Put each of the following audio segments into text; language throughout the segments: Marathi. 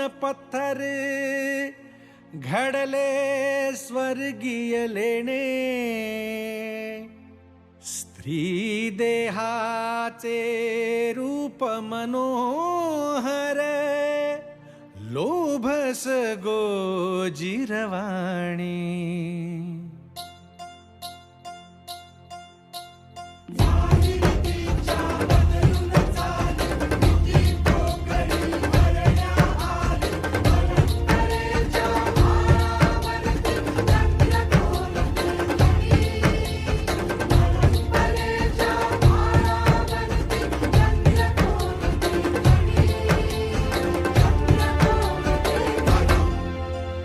पत्थर घडले स्वर्गीय लेणे, स्त्री देहाचे रूप मनोहर, लोभस गोजिरवाणी.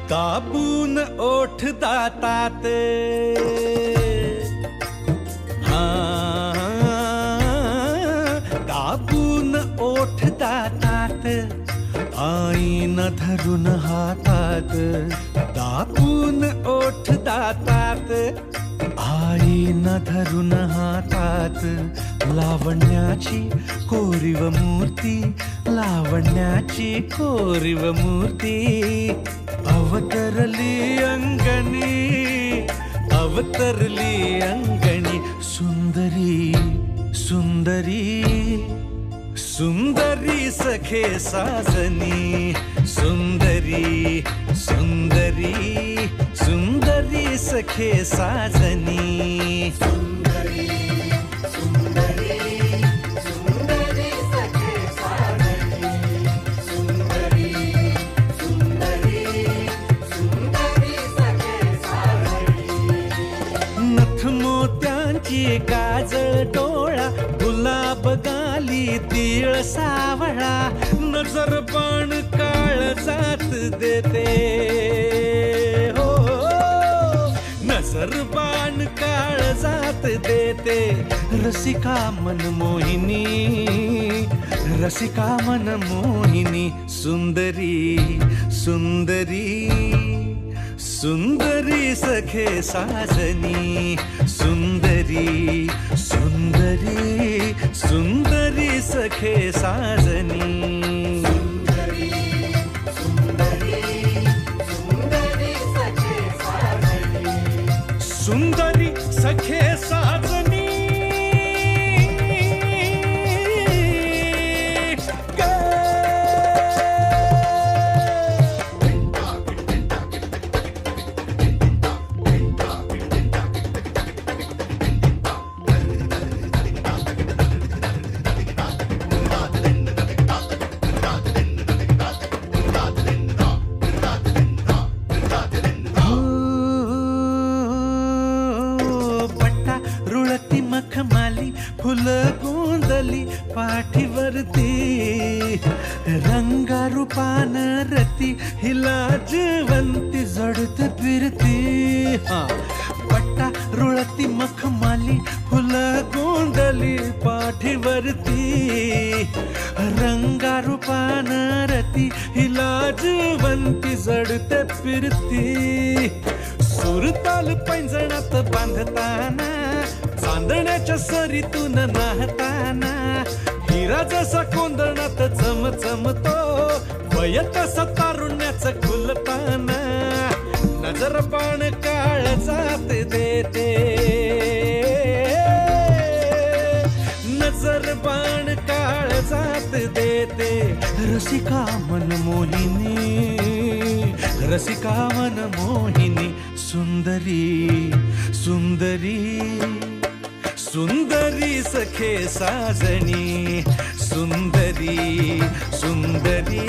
दाबून ओठ दातात, दाबून ओठ दातात, आईन धरून हातात. दाबून ओठ दातात, आईन धरून हातात. लावण्याची कोरीव मूर्ती, लावण्याची कोरीव मूर्ती. अवतरली अंगणी, अवतरली अंगणी. सुंदरी सुंदरी सुंदरी सखे साजनी. सुंदरी सुंदरी सुंदरी सखे साजनी. सुंदरी सुंदरी सुंदरी सखे साजनी. सुंदरी सुंदरी सुंदरी सखे साजनी. नथ मोत्यांची काजळ डोळा, गुलाब गाली तिळ सावळा. नजर बाण काळजात देते, हो नजर बाण काळजात देते. रसिका मन मोहिनी, रसिका मन मोहिनी. सुंदरी सुंदरी सुंदरी सखे साजनी. सुंदरी सुंदरी सुंदरी सखे साजनी. सुंदरी सुंदरी सुंदरी सखे साजनी. सुंदरी सखे साजनी. मखमाली फुलं गोंदली पाठीवरती. रंगारूपान रती हिला जीवंती जडत फिरती. पट्टा रुळती मखमाली फुलं गोंदली पाठीवरती. रंगारूपान रती हिला जीवंती जडते फिरती. सुरताल पैंजणात बांधताना, चांदण्याच्या सरीतून नाहताना. हिरा जसा कोंदणात चमचमतो, वय तसा तारुण्याच खुलताना. नजर बाण काळजात देते, नजर बाण काळजात देते. रसिका मन मोहिनी, रसिका मन मोहिनी. सुंदरी सुंदरी सुंदरी सखे साजनी. सुंदरी सुंदरी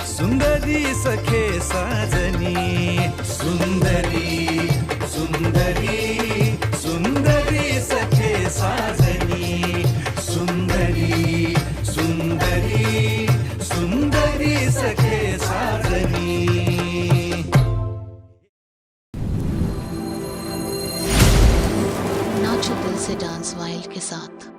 सुंदरी सखे साजनी. सुंदरी सुंदरी सुंदरी सखे साजनी. सुंदरी सुंदरी सुंदरी सखे साजनी. नाचो दिल से डांस वाइल्ड के साथ।